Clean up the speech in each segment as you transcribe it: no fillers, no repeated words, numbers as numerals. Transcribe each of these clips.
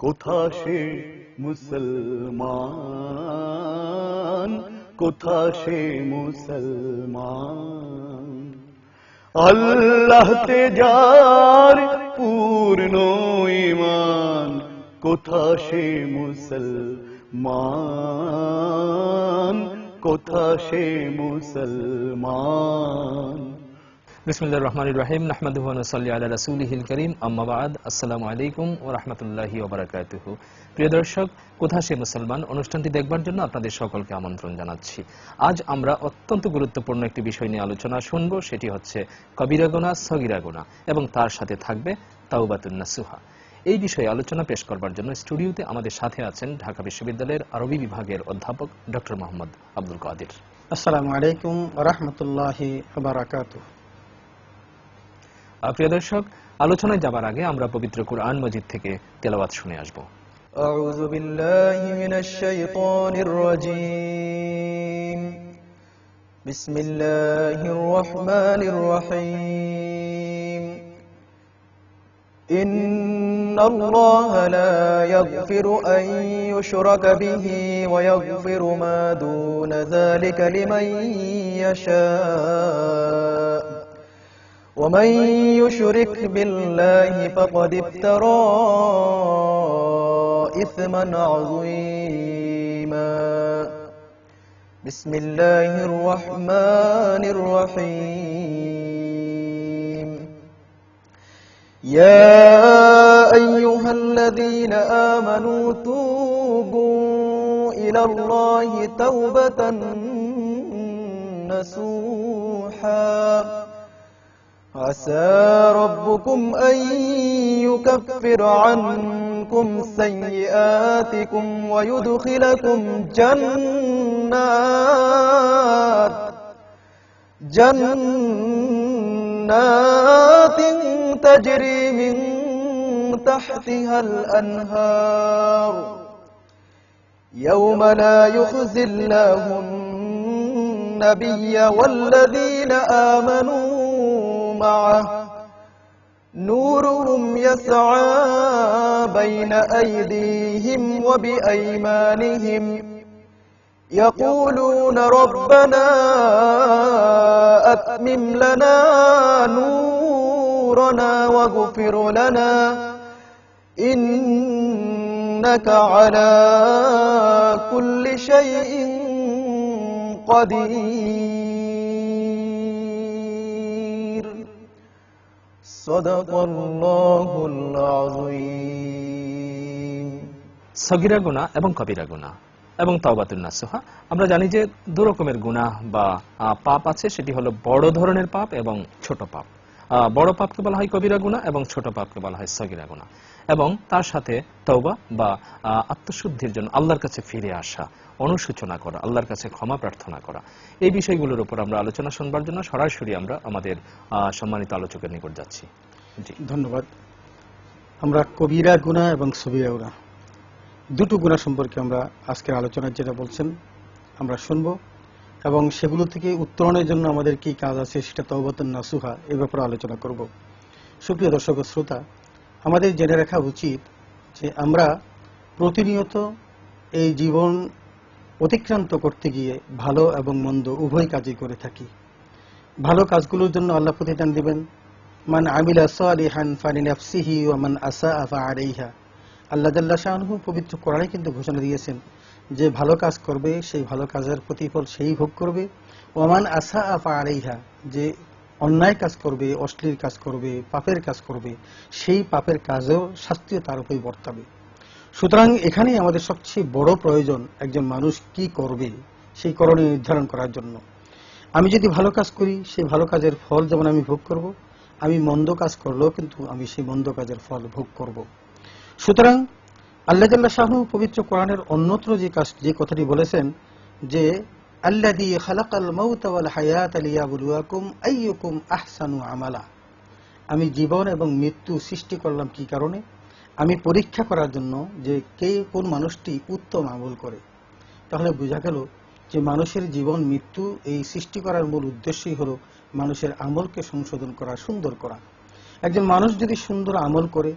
কোথা সে মুসলমান, কোথা সে মুসলমান। আল্লাহতে যার পূর্ণ ঈমান, কোথা সে মুসলমান, কোথা সে মুসলমান। বিসমিল্লাহির রহমানির রহিম। নাহমাদুহু ওয়া নুসাল্লি আলা রাসূলিহিল কারীম। আম্মা বা'দ। আসসালামু আলাইকুম ওয়া রাহমাতুল্লাহি ওয়া বারাকাতুহু। প্রিয় দর্শক, কোথা সে মুসলমান অনুষ্ঠানটি দেখবার জন্য আপনাদের সকলকে আমন্ত্রণ জানাচ্ছি। আজ আমরা অত্যন্ত গুরুত্বপূর্ণ একটি বিষয় নিয়ে আলোচনা শুনব, সেটি হচ্ছে কবিরা গুনাহ, সগীরা গুনাহ এবং তার সাথে থাকবে তাওবাতুন নাসুহা। এই বিষয়ে আলোচনা পেশ করবার জন্য স্টুডিওতে আমাদের সাথে আছেন ঢাকা বিশ্ববিদ্যালয়ের আরবি বিভাগের অধ্যাপক ডক্টর মোহাম্মদ আব্দুল কাদের। আসসালামু আলাইকুম ওয়া রাহমাতুল্লাহি ওয়া বারাকাতুহু। প্রিয় দর্শক, আলোচনায় যাবার আগে আমরা পবিত্র কুরআন মজিদ থেকে তেলাওয়াত শুনে আসব। আউযু বিল্লাহি মিনাশ শাইতানির রাজীম। বিসমিল্লাহির রহমানির রহিম। ইন্নাল্লাহা লা ইয়াগফিরু আন ইউশরাকা বিহি ওয়া ইয়াগফিরু মা দুনা যালিকা লিমান ইয়াশা। ومن يشرك بالله فقد افترى إثما عظيما. بسم الله الرحمن الرحيم. يا أيها الذين آمنوا توبوا إلى الله توبة نصوحا. عسى ربكم أن يكفر عنكم سيئاتكم ويدخلكم جنات تجري من تحتها الأنهار يوم لا يخزي الله النبي والذين آمنوا معه نورهم يسعى بين أيديهم وبأيمانهم يقولون ربنا أتمم لنا نورنا واغفر لنا إنك على كل شيء قدير. صدق الله العظيم. সগীরা গুনাহ এবং কবিরা গুনাহ এবং তাওবাতুন নাসুহা। আমরা জানি যে দু রকমের গুনাহ বা পাপ আছে, সেটি হলো বড় ধরনের পাপ এবং ছোট পাপ। বড় পাপকে বলা হয় কবিরা গুনাহ এবং ছোট পাপকে বলা হয় সগীরা গুনাহ। এবং তার সাথে তওবা বা আত্মশুদ্ধির জন্য আল্লাহর কাছে ফিরে আসা, অনুশোচনা করা, আল্লাহর কাছে ক্ষমা প্রার্থনা করা, এই বিষয়গুলোর উপর আমরা আলোচনা শুনবার জন্য সরাসরি আমরা আমাদের সম্মানিত আলোচকের নিকট যাচ্ছি। জি, ধন্যবাদ। আমরা কবিরা গুনাহ এবং সগীরা গুনাহ দুটো গুনাহ সম্পর্কে আমরা আজকের আলোচনায় যেটা বলছেন আমরা শুনবো, এবং সেগুলো থেকে উত্তরণের জন্য আমাদের কি কাজ আছে সেটা তাওবাতুন নাসুহা এই ব্যাপারে আলোচনা করব। সুপ্রিয় দর্শক ও শ্রোতা, আমাদের জেনে রাখা উচিত যে আমরা প্রতিনিয়ত এই জীবন অতিক্রান্ত করতে গিয়ে ভালো এবং মন্দ উভয় কাজই করে থাকি। ভালো কাজগুলোর জন্য আল্লাহ প্রতিদান দিবেন, মান আমিলা সালিহান ফালিনাফসিহি ওয়া মান আসাআ ফাআলাইহা। আল্লাহ জাল্লা শাআনুহু পবিত্র কোরআনে কিন্তু ঘোষণা দিয়েছেন যে ভালো কাজ করবে সেই ভালো কাজের প্রতিফল সেই ভোগ করবে, ওয়া মান আসাআ ফাআলাইহা, যে অন্যায় কাজ করবে, অশ্লীল কাজ করবে, পাপের কাজ করবে, সেই পাপের কাজেও শাস্তিও তার উপরই বর্তাবে। সুতরাং এখানেই আমাদের সবচেয়ে বড় প্রয়োজন একজন মানুষ কি করবে সেই করণীয় নির্ধারণ করার জন্য। আমি যদি ভালো কাজ করি সেই ভালো কাজের ফল যেমন আমি ভোগ করব, আমি মন্দ কাজ করলেও কিন্তু আমি সেই মন্দ কাজের ফল ভোগ করব। সুতরাং আল্লাহ জাল্লা শাহু পবিত্র কোরআনের অন্যত্র যে কথাটি বলেছেন যে আল্লাযী খালাকাল মাউতা ওয়াল হায়াতা লিয়াবলুয়াকুম আইয়ুকুম আহসানু আমালা, আমি জীবন এবং মৃত্যু সৃষ্টি করলাম কি কারণে? আমি পরীক্ষা করার জন্য যে কে কোন মানুষটি উত্তম আমল করে। তাহলে বোঝা গেল যে মানুষের জীবন মৃত্যু এই সৃষ্টি করার মূল উদ্দেশ্যই হলো মানুষের আমলকে সংশোধন করা, সুন্দর করা। একজন মানুষ যদি সুন্দর আমল করে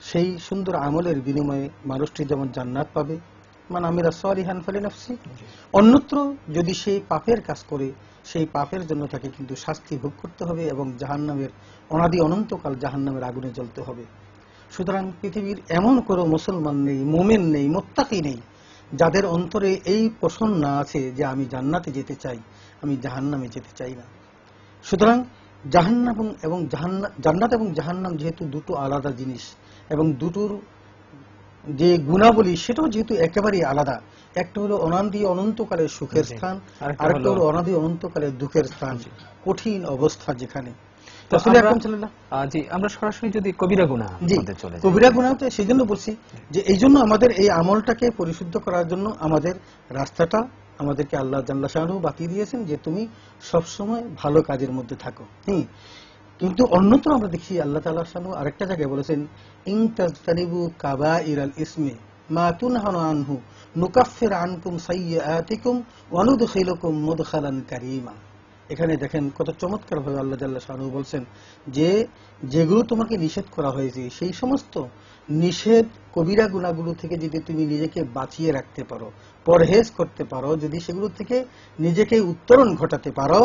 সেই সুন্দর আমলের বিনিময়ে মানুষটি যেমন জান্নাত পাবে, মান আমিলা সালিহান ফালিনাফসি, অন্যত্র যদি সেই পাপের কাজ করে সেই পাপের জন্য তাকে কিন্তু শাস্তি ভোগ করতে হবে এবং জাহান্নামের অনাদি অনন্তকাল জাহান্নামের আগুনে জ্বলতে হবে। সুতরাং পৃথিবীর এমন কোনো মুসলমান নেই, মুমিন নেই, মুত্তাকি নেই যাদের অন্তরে এই পোষণ না আছে যে আমি জান্নাতে যেতে চাই, আমি জাহান্নামে যেতে চাই না। সুতরাং জাহান্নাম এবং জান্নাত এবং জাহান্নাম যেহেতু দুটো আলাদা জিনিস এবং দুটোর যে গুণাবলী সেটাও যেহেতু একেবারেই আলাদা, একটা হলো অনাদি অনন্তকালের সুখের স্থান, আরেকটা হলো অনাদি অনন্তকালের দুঃখের স্থান, কঠিন অবস্থা যেখানে। আমরা সরাসরি যদি কবিরা গুনাহ চলে যাই, কবিরা গুনাহতে সেই জন্য বলছি যে এই জন্য আমাদের এই আমলটাকে পরিশুদ্ধ করার জন্য আমাদের রাস্তাটা আমাদেরকে আল্লাহ জাল্লা শাআনহু বাতিয়ে দিয়েছেন যে তুমি সবসময় ভালো কাজের মধ্যে থাকো। কিন্তু অন্যত্র আমরা দেখি আল্লাহ তাআলা শাআনহু আরেকটা জায়গায় বলেছেন, ইন তাজতানিবু কাবাইরাল ইসমি মা তুনহানু আনহু নুকাফির আনকুম সাইয়্যাতিকুম ওয়া নুদখিলুকুম মুদখালান কারীমা। এখানে দেখেন কত চমৎকার ভাবে আল্লাহ জাল্লা শাআনহু বলছেন যে যেগুলো তোমাকে নিষেধ করা হয়েছে সেই সমস্ত নিষেধ কবিরা গুনাহগুলো থেকে যদি তুমি নিজেকে বাঁচিয়ে রাখতে পারো, পরহেজ করতে পারো, যদি সেগুলো থেকে নিজেকে উত্তরণ ঘটাতে পারো,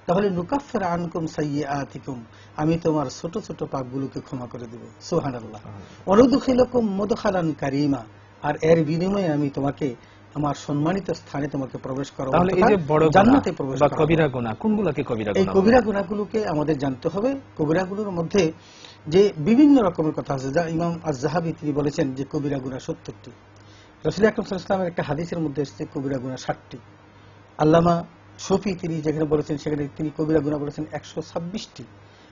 তাহলে নুকাফির আনকুম সাইয়্যাতিকুম, আমি তোমার ছোট ছোট পাপগুলোকে ক্ষমা করে দেব। সুবহানাল্লাহ। ওয়া নুদখিলুকুম মুদখালান কারীমা, আর এর বিনিময়ে আমি তোমাকে আমার সম্মানিত স্থানে তোমাকে প্রবেশ করাবো। তাহলে এই যে বড় জান্নাতে প্রবেশ বা কবিরা গুনাহ, কোনগুলোকে কবিরা গুনাহ? এই কবিরা গুনাহগুলোকে আমাদের জানতে হবে। কবিরাগুলোর মধ্যে যে বিভিন্ন রকমের কথা আছে, যা ইমাম আয-যাহাবী তিনি বলেছেন যে কবিরা গুনাহ 70টি। রাসূল আকরাম সাল্লাল্লাহু আলাইহি ওয়াসাল্লামের একটা হাদিসের মধ্যে এসেছে কবিরা গুনাহ 60টি। আল্লামা শফী তিনি যেখানে বলেছেন সেখানে তিনি কবিরা গুনাহ বলেছেন 126টি।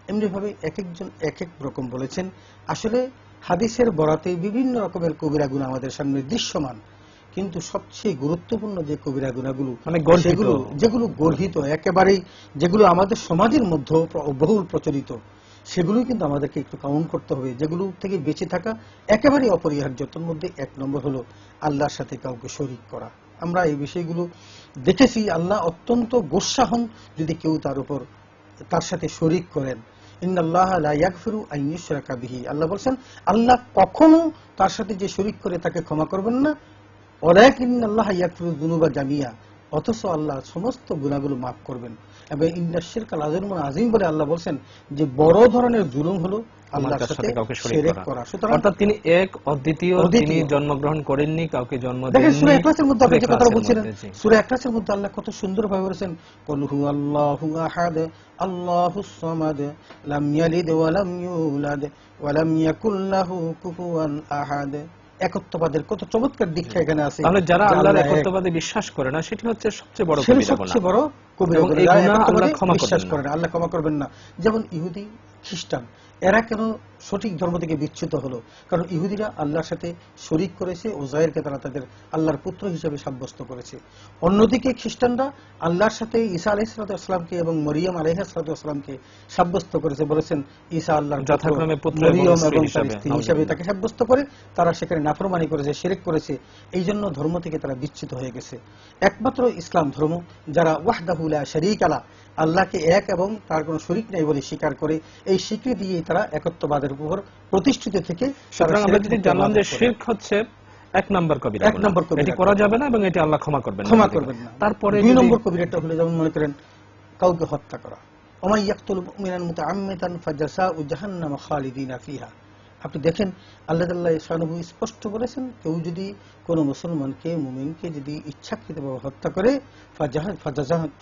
এমনি ভাবে এক একজন এক এক রকম বলেছেন। আসলে হাদিসের বরাতে বিভিন্ন রকমের কবিরা গুনাহ আমাদের সামনে দৃশ্যমান, কিন্তু সবচেয়ে গুরুত্বপূর্ণ যে কবিরা গুনাহগুলো যেগুলো গর্হিত একেবারেই, যেগুলো আমাদের সমাজের মধ্যে বহুল প্রচলিত, সেগুলোই কিন্তু আমাদেরকে একটু কাউন্ট করতে হবে, যেগুলো থেকে বেঁচে থাকা একেবারেই অপরিহার্য। তার মধ্যে এক নম্বর হলো আল্লাহর সাথে কাউকে শরীক করা। আমরা এই বিষয়গুলো দেখেছি, আল্লাহ অত্যন্ত গোসা হন যদি কেউ তার সাথে শরীক করেন। ইন্নাল্লাহা লা ইয়াগফিরু আন ইউশরাকা বিহি, আল্লাহ বলেন আল্লাহ কখনো তার সাথে যে শরীক করে তাকে ক্ষমা করবেন না। ওয়ালাকিন্নাল্লাহা ইয়াগফিরু যুনুবা জামিয়া, অথচ আল্লাহ সমস্ত গুনাহগুলো মাফ করবেন। এবং ইন্নাশ শিরকা লাযুলমুন আযীম বলে আল্লাহ বলেন যে বড় ধরনের জুলুম হলো আল্লাহর সাথে কাউকে শরীক করা। সুতরাং অর্থাৎ তিনি এক অদ্বিতীয়, তিনি জন্মগ্রহণ করেননি, কাউকে জন্ম দেননি। দেখেন সূরা ইখলাসের মধ্যে আপনি যে কথা বলছিলেন, সূরা ইখলাসের মধ্যে আল্লাহ কত সুন্দরভাবে বলেছেন, কুল হুয়াল্লাহু আহাদ আল্লাহুস সামাদ লাম ইয়ালিদ ওয়া লাম ইউলাদ ওয়া লাম ইয়াকুল লাহু কুফুয়ান আহাদ। একত্ববাদের কত চমৎকার দীক্ষা এখানে আছে। তাহলে যারা আল্লাহর একত্ববাদে বিশ্বাস করে না, সেটি হচ্ছে সবচেয়ে বড় কবিরা গুনাহ। সবচেয়ে বড় কবিরা গুনাহ আল্লাহ বিশ্বাস করেন না, আল্লাহ ক্ষমা করবেন না। যেমন ইহুদি, খ্রিস্টান, এরা কেন সঠিক ধর্ম থেকে বিচ্যুত হলো? কারণ ইহুদিরা আল্লাহর সাথে শরীক করেছে, উযায়রকে তারা তাদের আল্লাহর পুত্র হিসেবে সাব্যস্ত করেছে। অন্যদিকে খ্রিস্টানরা আল্লাহর সাথে ঈসা আলাইহিস সালামকে এবং মরিয়ম আলাইহিস সালামকে সাব্যস্ত করেছে, বলেছেন ঈসা আল্লাহর পুত্র, মরিয়ম এবং তার স্ত্রী হিসেবে তাকে সাব্যস্ত করে তারা সেখানে নাফরমানি করেছে, শিরক করেছে। এই জন্য ধর্ম থেকে তারা বিচ্যুত হয়ে গেছে। একমাত্র ইসলাম ধর্ম যারা ওয়াহদাহু লা শারীকা লা, আল্লাহকে এক এবং তার কোনো শরীক নেই বলে স্বীকার করে, এই স্বীকৃতি দিয়ে তারা একত্ববাদের উপর প্রতিষ্ঠিত থেকে। সুতরাং আমরা যদি জানলাম যে শিরক হচ্ছে এক নম্বর কবিরা গুনাহ, এটি করা যাবে না এবং এটি আল্লাহ ক্ষমা করবেন না। তারপরে দুই নম্বর কবিরাটা হলো যেমন মনে করেন কাউকে হত্যা করা। ওয়া ইয়াকতুল মুমিনান মুতাআম্মিদান ফাজাসাউ জাহান্নাম খালিদিনা ফিহা। আপনি দেখেন আল্লাহ তাআলা শাআনুহু স্পষ্ট বলেছেন, কেউ যদি কোনো মুসলমানকে, মুমিনকে যদি ইচ্ছাকৃতভাবে হত্যা করে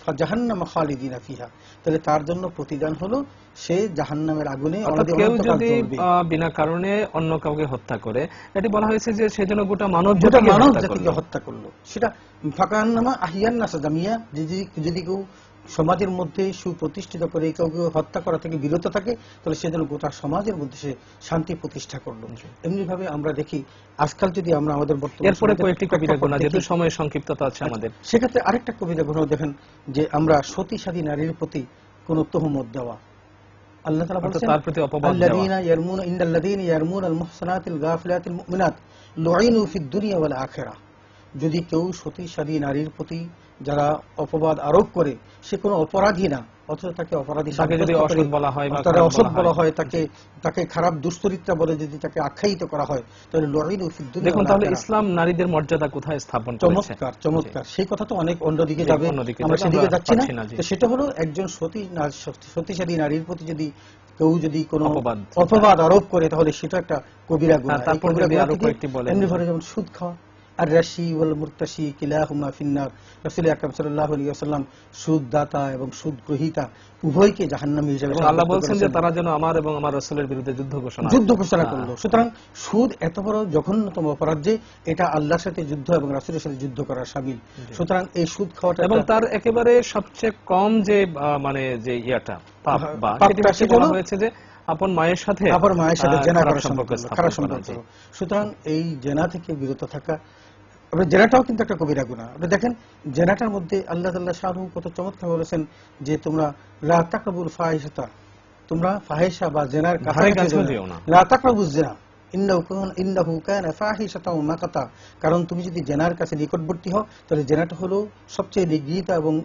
ফাজাহান্নাম খালিদিনা ফিহা, তাহলে তার জন্য প্রতিদান হলো সে জাহান্নামের আগুনে অনন্ত কাল জ্বলবে। কেউ যদি বিনা কারণে অন্য কাউকে হত্যা করে, এটি বলা হয়েছে যে সেজন্য গোটা মানব জাতিকে হত্যা করলো, সেটা ফাকান্নামা আহিয়ান নাসা জামিয়া। যদি কেউ সমাজের মধ্যে সুপ্রতিষ্ঠিত করে কাউকে হত্যা করা থেকে বিরত থাকে, তাহলে সেজন্য গোটা সমাজের মধ্যে সে শান্তি প্রতিষ্ঠা করলো। এমনি ভাবে আমরা দেখি আজকাল যদি আমরা আমাদের এরপরে কয়েকটি কবিরা গুনাহ, যেহেতু সময়ের সংক্ষিপ্ততা আছে আমাদের, সেক্ষেত্রে আরেকটা কবিরা গুনাহ দেখেন যে আমরা সতী সাদী নারীর প্রতি কোন তহমত দেওয়া। আল্লাহ তাআলা বলেছেন তার প্রতি অপবাদ দেওয়া। আল্লাযীনা ইয়ারমুনা ইন্নাল্লাযীনা ইয়ারমুনাল মুহসানাতিল গাফিলাতিল মুমিনাত লুইনু ফিদ দুনিয়া ওয়াল আখিরাহ। যদি কেউ সতীসাধী নারীর প্রতি যারা অপবাদ আরোপ করে সে কোনো অপরাধী না, অথচ তাকে অপরাধী তাকে যদি সাব্যস্ত করে, অসৎ বলা হয় বা তারা খারাপ অসৎ বলা বলা হয়, হয়, তাকে খারাপ দুশ্চরিত্রা বলে যদি তাকে আখ্যায়িত করা হয়, তাহলে লড়াইও ফিদ দুনিয়া দেখুন ওয়াল তাহলে আখিরাহ। ইসলাম নারীদের মর্যাদা কোথায় স্থাপন করেছে। চমৎকার চমৎকার, সেই কথা তো অনেক অন্যদিকে জি, যাবে, অন্যদিকে আমরা যাবে, সেদিকে আমরা যাচ্ছি না। পাচ্ছি না, জি। তো সেটা হলো একজন সতীসাধী নারীর প্রতি যদি কেউ যদি কোনো অপবাদ অপবাদ আরোপ করে তাহলে সেটা একটা কবিরা গুনাহ। হ্যাঁ, তারপর এই কবিরা যদি গুনাহ আরো থেকে কয়েকটি বলেন। এমনি ভাবে যেমন সুদ খাওয়া, আর রাশি ওয়াল মুরতাশি কিলাহুমা ফিন্নার, রাসূল আকরাম সাল্লাল্লাহু আলাইহি ওয়াসাল্লাম সুদ দাতা এবং সুদ গ্রহীতা উভয়কে জাহান্নামী হিসেবে এবং আল্লাহ সাব্যস্ত বলছেন যে করেছেন, তারা যেন আমার এবং আমার রাসূলের বিরুদ্ধে যুদ্ধ ঘোষণা করলো। সুতরাং সুদ এত বড় জঘন্যতম অপরাধ যে এটা আল্লাহর সাথে যুদ্ধ এবং রাসূলের সাথে যুদ্ধ করার শামিল। সুতরাং এই সুদ খাওয়াটা এবং একটা- তার একেবারে সবচেয়ে কম যে মানে যে ইয়াটা পাপ বা পাপটা সেটি হচ্ছে সেটা বলা হলো হয়েছে যে আপন মায়ের সাথে আবার মায়ের সাথে জেনা খারাপ করার সম্পর্ক সম্পর্ক, স্থাপন খারাপ করা, সম্পর্ক। জি। সুতরাং এই জেনা থেকে বিরত থাকা, আপনার জেনাটাও কিন্তু একটা কবিরা গুনাহ। আপনি দেখেন জেনাটার মধ্যে আল্লাহ তাআলা শাহরু কত চমৎকার বলেছেন যে তোমরা লা তাকরাবুল ফাহিশাতা, তোমরা ফাহিশা বা জেনার ধারে কাছাকাছি কাছেও যেও যেও না। না। লা তাকরাবুজ জিনা ইন্নাহু কানা ফাহিশাতাও ওয়া মাকাতা, কারণ তুমি যদি জেনার কাছে নিকটবর্তী হও তাহলে জেনাটা হলো সবচেয়ে নিগৃহীত এবং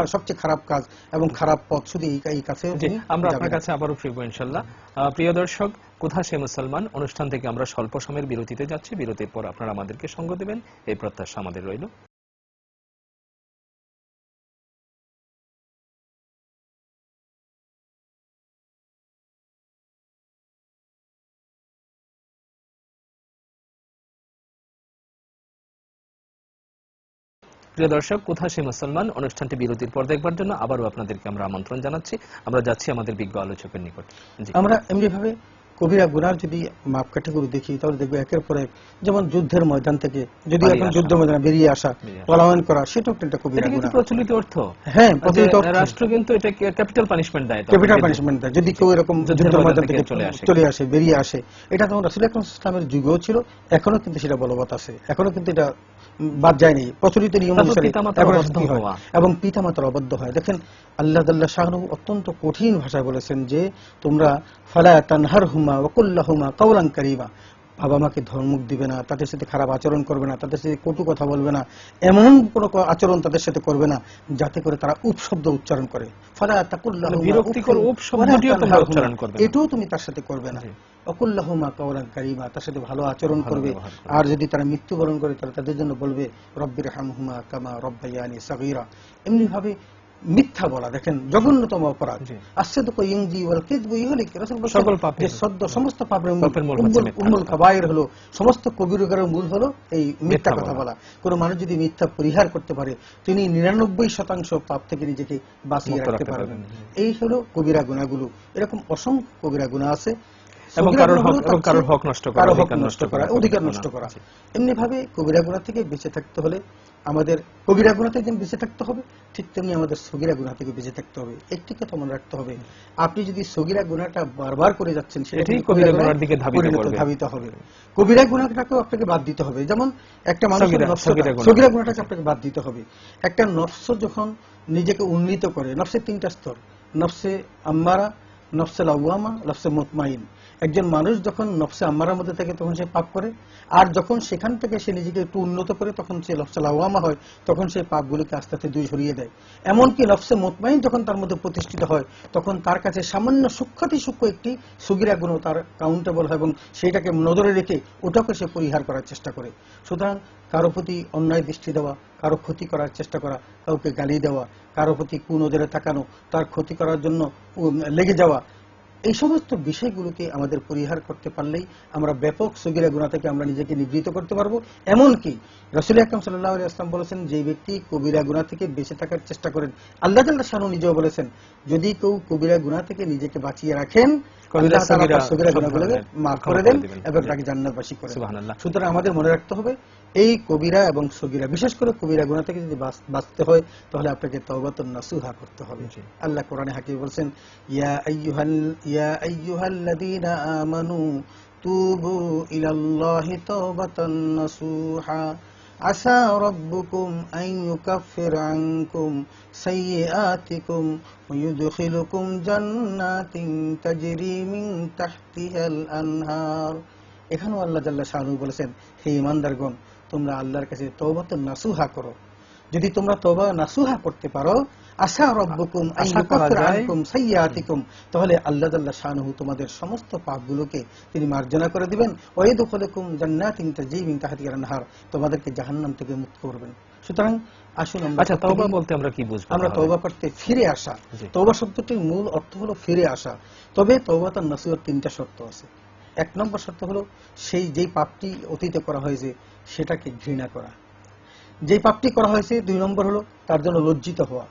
সবচেয়ে খারাপ কাজ এবং খারাপ পথ, শুধু এই কাছে জি, আমরা আপনার কাছে আবারও ফিরবো ইনশাআল্লাহ। প্রিয় দর্শক, কোথা সে মুসলমান অনুষ্ঠান থেকে আমরা স্বল্প সময়ের বিরতিতে যাচ্ছি। বিরতির পর আপনারা আমাদেরকে সঙ্গ দেবেন এই প্রত্যাশা আমাদের রইল। প্রিয় দর্শক, কোথা সে মুসলমান অনুষ্ঠানটি বিরতির পর দেখবার জন্য আবারও আপনাদেরকে আমরা আমন্ত্রণ জানাচ্ছি। আমরা যাচ্ছি আমাদের বিজ্ঞ আলোচকের নিকট। জি, আমরা এমনি ভাবে কবিরা গুনার যদি মাপকাঠিগুলো দেখি তাহলে দেখবো একের পর এক, যেমন যুদ্ধের ময়দান থেকে যদি পালিয়ে এখন আসা। যুদ্ধ ময়দানে বেরিয়ে আসা, পলায়ন করা, সেটাও একটা কবিরা এটা কিন্তু গুনাহ। প্রচলিত অর্থ। হ্যাঁ, প্রচলিত যে অর্থ। রাষ্ট্র কিন্তু এটা ক্যাপিটাল পানিশমেন্ট দেয়, ক্যাপিটাল পানিশমেন্ট দেয় যদি কেউ এরকম যুদ্ধের ময়দান থেকে চলে চলে আসে, বেরিয়ে আসে। এটা তখন রাসূল আকরাম সাল্লাল্লাহু আলাইহি ওয়াসাল্লামের যুগেও ছিল, এখনো কিন্তু সেটা বলবৎ আছে, এখনো কিন্তু এটা বাদ যায়নি, প্রচলিত নিয়ম তারপর অনুসারে পিতামাতার এখনো অবাধ্য শাস্তি হয়। হওয়া। এবং পিতামাতার অবাধ্য হয়। দেখেন আল্লাহ তাআলা শাহরু অত্যন্ত কঠিন ভাষায় বলেছেন যে তোমরা ফালা তানহারহুমা ওয়া কুল লাহুমা কাওলান কারীমা, বাবা মাকে ধমক দিবে না, তাদের সাথে খারাপ আচরণ করবে না, তাদের সাথে কটু কথা বলবে না, এমন কোনো আচরণ তাদের সাথে করবে না যাতে করে তারা উপশব্দ উচ্চারণ করে। ফালা তাকুল লাহুমা বিরক্তিকর উপশব্দটিও তোমরা উচ্চারণ করবে না। এটাও তুমি তার সাথে করবে না। অকুল লাহুমা কাওলান কারীমা, তার সাথে ভালো আচরণ ভালো করবে। ব্যবহার করবে। আর যদি তারা মৃত্যুবরণ করে তাহলে তাদের জন্য বলবে রব্বির হামহুমা কামা রব্বায়ানি সাগীরা। এমনি ভাবে মিথ্যা বলা দেখেন জঘন্যতম অপরাধ। জি। আসসাদকু ইনজি ওয়াল কিযবু ইহলিক, রাসূল বলেন সকল পাপের যে সমস্ত পাপের মূল হচ্ছে মিথ্যা উম্মুল কাবায়ের হলো, সমস্ত কবিরার মূল হলো এই মিথ্যা মিথ্যা কথা বলা। বলা। কোন মানুষ যদি মিথ্যা পরিহার করতে পারে তিনি 99% পাপ থেকে নিজেকে বাঁচিয়ে মুক্ত রাখতে রাখতে পারবেন। পারবেন। এই হলো কবিরা গুনাহগুলো। এরকম অসংখ্য কবিরা গুনাহ আছে। এবং সগীরা কারোর গুনাহগুলো হক- এবং তার কারোর চেয়ে- হক নষ্ট করা, কারোর হক অধিকার নষ্ট নষ্ট করা, করা, অধিকার কবিরা নষ্ট করা। গুনাহ। এমনি ভাবে কবিরা গুনাহ থেকে বেঁচে থাকতে হলে আমাদের কবিরা গুনাহ থেকে যেমন বেঁচে থাকতে হবে, ঠিক তেমনি আমাদের সগীরা গুনাহ থেকে বেঁচে থাকতে হবে। একটি কথা মনে রাখতে হবে, আপনি যদি সগীরা গুনাহটা বারবার করে যাচ্ছেন সেটা এটাই কিন্তু কবিরা কবিরা গুনাহর দিকে ধাবিত করবে। ধাবিত হবে। কবিরা গুনাহটাকেও আপনাকে বাদ দিতে হবে। যেমন একটা মানুষের সগীরা গুনাহ। সগীরা গুনাহটাকে আপনাকে বাদ দিতে হবে। একটা নফস যখন নিজেকে উন্নীত করে, নফসের 3টা স্তর, নফসে আম্মারা, নফসে লাওয়ামা, নফসে মুতমাইন। একজন মানুষ যখন নফসে আম্মারার মধ্যে থাকে তখন সে পাপ করে, আর যখন সেখান থেকে সে নিজেকে একটু উন্নত করে তখন সে নফসে লাওয়ামা হয়, তখন সে পাপগুলোকে আস্তে আস্তে দূরে সরিয়ে দেয়। এমনকি নফসে মুতমাইন যখন তার মধ্যে প্রতিষ্ঠিত হয় তখন তার কাছে সামান্য সূক্ষ্মাতি সূক্ষ্ম একটি সগীরা গুনাহ তার কাউন্টেবল হয় এবং সেইটাকে নজরে রেখে ওটাকে সে পরিহার করার চেষ্টা করে। সুতরাং কারো প্রতি অন্যায় দৃষ্টি দেওয়া, কারো ক্ষতি করার চেষ্টা করা, কাউকে গালি দেওয়া, কারো প্রতি কুনজরে তাকানো, তার ক্ষতি করার জন্য লেগে যাওয়া, এই সমস্ত বিষয়গুলোকে আমাদের পরিহার করতে পারলেই আমরা ব্যাপক সগীরা গুনাহ থেকে আমরা নিজেকে নিবৃত্ত করতে পারবো। এমনকি রাসূল আকরাম সাল্লাল্লাহু আলাইহি ওয়াসাল্লাম বলেছেন যে ব্যক্তি কবিরা গুনাহ থেকে বেঁচে থাকার চেষ্টা করেন, আল্লাহ তাআলা শানু নিজেও বলেছেন যদি কেউ কবিরা গুনাহ থেকে নিজেকে বাঁচিয়ে রাখেন আল্লাহ তাআলা তার সগীরা গুনাহগুলোকে মাফ করে দেন এবং তাকে জান্নাতবাসী করে দেন। সুবহানাল্লাহ। সুতরাং আমাদের মনে রাখতে হবে এই কবিরা এবং সগীরা, বিশেষ করে কবিরা গুনাহ থেকে যদি বাঁচতে হয় তাহলে আপনাকে তওবাতুন নাসুহা করতে হবে। আল্লাহ কোরআনে হাকিম বলেন ইয়া আইয়ুহাল্লাযীনা আমানু তুবু ইলাল্লাহি তাওবাতান নাসুহা আসা রাব্বুকুম আন ইউকাফির আনকুম সাইয়্যাতিকুম ওয়া ইউদখিলুকুম জান্নাতিন তাজরি মিন তাহতিহাল আনহার। এখানেও আল্লাহ জাল্লা শানু বলেছেন হে ঈমানদারগণ তোমরা আল্লাহর কাছে তওবাতুন নাসুহা করো। যদি তোমরা তওবা নাসুহা করতে পারো, আশা রব্বুকুম আশা করা আইয়ুকাফিরা যায়। আনকুম সাইয়্যাতিকুম, তাহলে আল্লাহ জাল্লা শানুহু তোমাদের সমস্ত পাপগুলোকে তিনি মার্জনা করে দিবেন। ওয়া ইয়াদখুলুকুম জান্নাতিন তাজরি মিন তাহতিহাল আনহার, তোমাদেরকে জাহান্নাম থেকে মুক্ত করবেন। সুতরাং আসুন আমরা আচ্ছা, তওবা বলতে আমরা কি বুঝবো? আমরা তাহলে? তওবা করতে ফিরে আসা। জি। তওবা শব্দটির মূল অর্থ হলো ফিরে আসা। তবে তওবাতুন নাসুহার 3টা শর্ত আছে। 1 নম্বর শর্ত হলো সেই যেই পাপটি অতীতে করা হয়েছে সেটাকে ঘৃণা করা। যেই পাপটি করা হয়েছে 2 নম্বর হলো তার জন্য লজ্জিত হওয়া।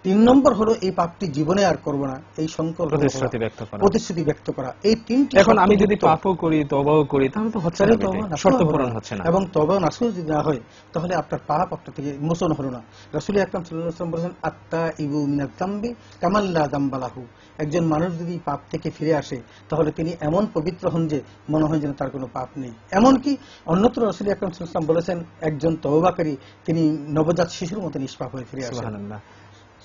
3 নম্বর হলো এই পাপটি জীবনে আর করব না, এই সংকল্প প্রতিশ্রুতি ব্যক্ত করা। প্রতিশ্রুতি ব্যক্ত করা। এই 3টি এখন আমি যদি শর্তযুক্ত পাপও করি, তওবাও করি, তাহলে তো হচ্ছে না, তাহলে বেটে। তওবা নাসুহা শর্ত হলো পূরণ না। হচ্ছে না। এবং তওবা নাসুহা যদি না হয় তাহলে আপনার পাপ আপনার থেকে মোচন হলো না। রাসূল আকরাম সাল্লাল্লাহু আলাইহি ওয়াসাল্লাম বলেছেন, আত্তাইবু মিনাজ যামবি কামান লা যামবা লাহু। একজন মানুষ যদি পাপ থেকে ফিরে আসে তাহলে তিনি এমন পবিত্র হন যে মনে হয় যেন তার কোনো পাপ নেই। এমনকি অন্যত্র রাসূল আকরাম সাল্লাল্লাহু আলাইহি ওয়াসাল্লাম বলেছেন, একজন তওবাকারী তিনি নবজাত শিশুর মতো নিষ্পাপ হয়ে ফিরে আসেন। সুবহানাল্লাহ।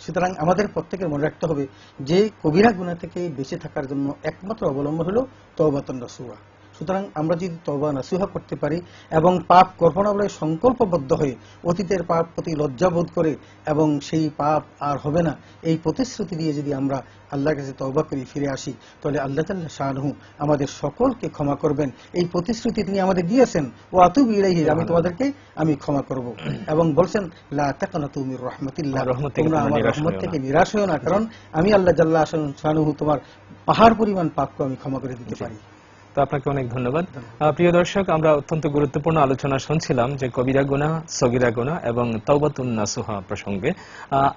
সুতরাং আমাদের প্রত্যেকের মনে রাখতে হবে যে কবিরা গুনাহ থেকে বেঁচে থাকার জন্য একমাত্র অবলম্বন হলো তওবাতুন নাসুহা। সুতরাং আমরা যদি তওবা নাসুহা করতে পারি এবং পাপ করব না বলে সংকল্পবদ্ধ হয়ে অতীতের পাপ প্রতি লজ্জাবোধ করে এবং সেই পাপ আর হবে না এই প্রতিশ্রুতি দিয়ে যদি আমরা আল্লাহর কাছে তওবা করে ফিরে আসি, তাহলে আল্লাহ তাআলা শানুহু আমাদের সকলকে ক্ষমা করবেন। এই প্রতিশ্রুতি তিনি আমাদের দিয়েছেন, ওয়া আতুবু ইলাইহি, আমি তোমাদেরকে আমি ক্ষমা করব। এবং বলছেন, লা তাকনাতু মির রাহমাতিল্লাহ, তোমরা আমার রহমত থেকে নিরাশ হও না, কারণ আমি আল্লাহ জাল্লা শানুহু তোমার পাহাড় পরিমাণ পাপকে আমি ক্ষমা করে দিতে পারি। তো আপনাকে অনেক ধন্যবাদ। প্রিয় দর্শক, আমরা অত্যন্ত গুরুত্বপূর্ণ আলোচনা শুনছিলাম যে কবিরা গুনাহ, সগীরা গুনাহ এবং তাওবাতুন নাসুহা প্রসঙ্গে।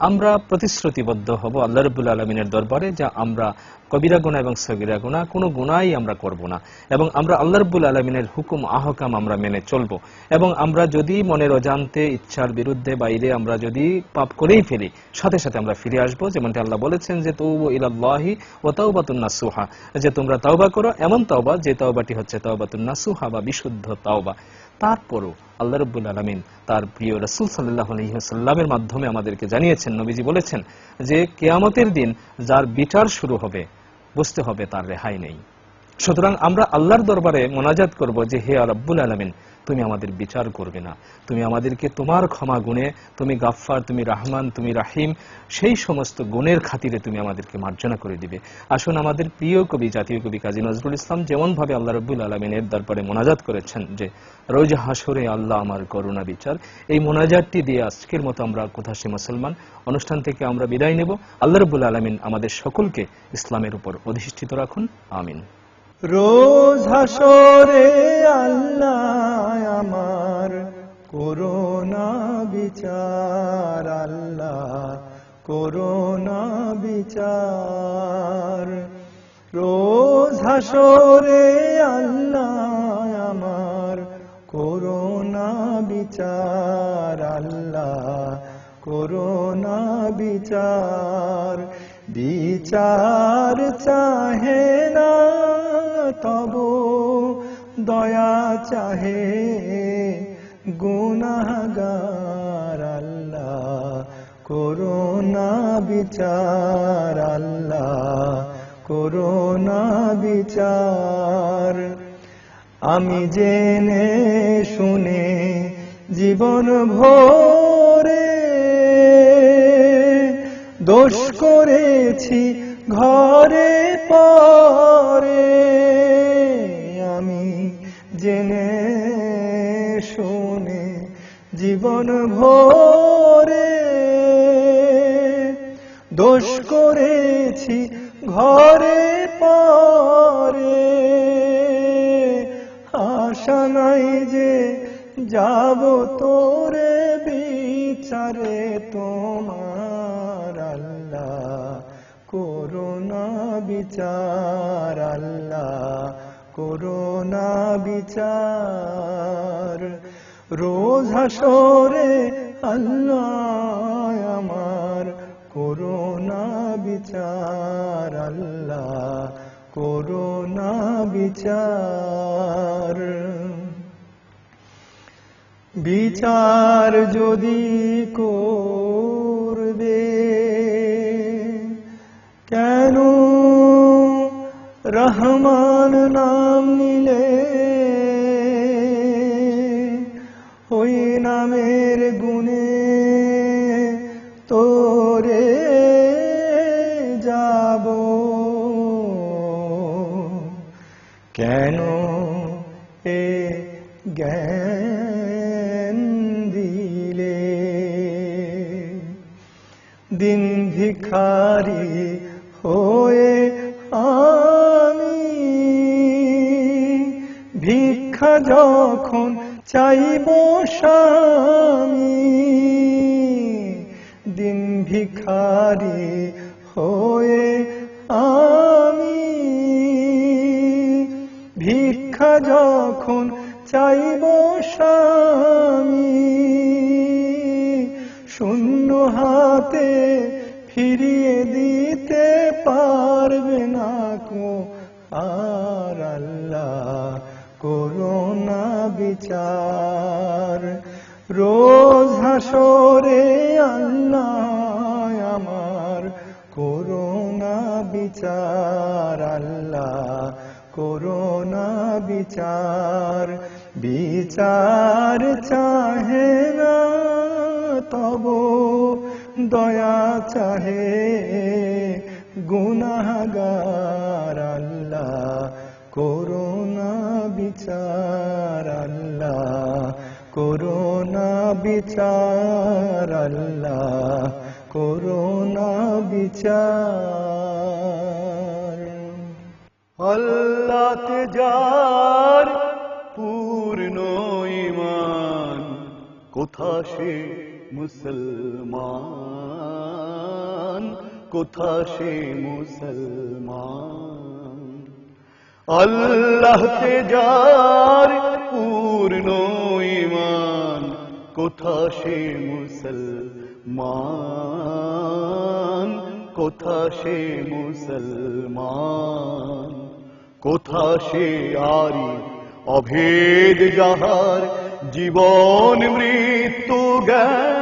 আমরা প্রতিশ্রুতিবদ্ধ হব আল্লাহ রাব্বুল আলামিনের দরবারে যে আমরা কবিরা গুনাহ এবং সগীরা গুনাহ কোনো গুনাহই আমরা করব না, এবং আমরা আল্লাহ রাব্বুল আলামিনের হুকুম আহকাম আমরা মেনে চলব। এবং আমরা যদি মনের অজান্তে ইচ্ছার বিরুদ্ধে বাইরে আমরা যদি পাপ করেই ফেলি, সাথে সাথে আমরা ফিরে আসব, যেমনটি আল্লাহ বলেছেন যে তুবু ইলাল্লাহি ওয়া তাওবাতুন নাসুহা, যে তোমরা তাওবা করো, এমন তাওবা যে তাওবাটি হচ্ছে তাওবাতুন নাসুহা বা বিশুদ্ধ তাওবা। তারপরও আল্লাহ রাব্বুল আলামিন তার প্রিয় রাসূল সাল্লাল্লাহু আলাইহি ওয়াসাল্লামের মাধ্যমে আমাদেরকে জানিয়েছেন, নবীজি বলেছেন যে কিয়ামতের দিন যার বিচার শুরু হবে বুঝতে হবে তার রেহাই নেই। সুতরাং আমরা আল্লাহর দরবারে মোনাজাত করব যে হে রাব্বুল আলামিন, তুমি আমাদের বিচার করবে না, তুমি আমাদেরকে তোমার ক্ষমা গুণে, তুমি গাফফার, তুমি রাহমান, তুমি রাহিম, সেই সমস্ত গুণের খাতিরে তুমি আমাদেরকে মার্জনা করে দিবে। আসুন আমাদের প্রিয় কবি, জাতীয় কবি কাজী নজরুল ইসলাম যেমন ভাবে আল্লাহ রাব্বুল আলামিনের দরবারে মোনাজাত করেছেন যে রোজ হাসরে আল্লাহ আমার করুণা বিচার, এই মোনাজাতটি দিয়ে আজকের মতো আমরা কোথাসী মুসলমান অনুষ্ঠান থেকে আমরা বিদায় নেব। আল্লাহ রাব্বুল আলামিন আমাদের সকলকে ইসলামের উপর অধিষ্ঠিত রাখুন, আমিন। রোজ হাসরে আল্লাহ আমার করুণা বিচার, আল্লাহ করুণা বিচার। রোজ হাসরে আল্লাহ আমার করুণা বিচার, আল্লাহ করুণা বিচার। বিচার চাহে না তবু দয়া চাহে গুনাহগার, আল্লাহ করুণা বিচার, আল্লাহ করুণা বিচার। আমি জেনে শুনে জীবন ভরে দোষ করেছি ঘরে পরে, আমি জেনে শুনে জীবন ভরে দোষ করেছি ঘরে পরে। আশা নাই যে যাব তোরে বিচারে তোমার, আল্লাহ করুণা বিচার, আল্লাহ করুণা বিচার। রোজ হাসরে আল্লাহ আমার করুণা বিচার, আল্লাহ করুণা বিচার। বিচার যদি করবে কেন রহমান নাম নিলে, ওই নামের গুণে তোরে যাব কেন এ জ্ঞান দিলে দিন ভিখারি হয়ে আমি ভিক্ষা যখন চাইব স্বামী দিন ভিখারি হয়ে আমি ভিক্ষা যখন চাইব স্বামী শূন্য হাতে ফিরিয়ে দিতে পারবে না কো আর আল্লাহ করোনা বিচার রোজ হাসরে আল্লাহ আমার করোনা বিচার আল্লাহ করোনা বিচার বিচার চাহে না তব দয়া চাহে গুনাহগার আল্লাহ করোনা বিচার আল্লাহ করোনা বিচার আল্লাহ করোনা বিচার আল্লাহতে যার পূর্ণ ঈমান কোথা সে মুসলমান কোথা সে মুসলমান আল্লাহতে যার পূর্ণ ঈমান কোথা সে মুসলমান কোথা সে মুসলমান কোথা সে আরি অভেদ যাহার জীবন মৃত্যু জ্ঞান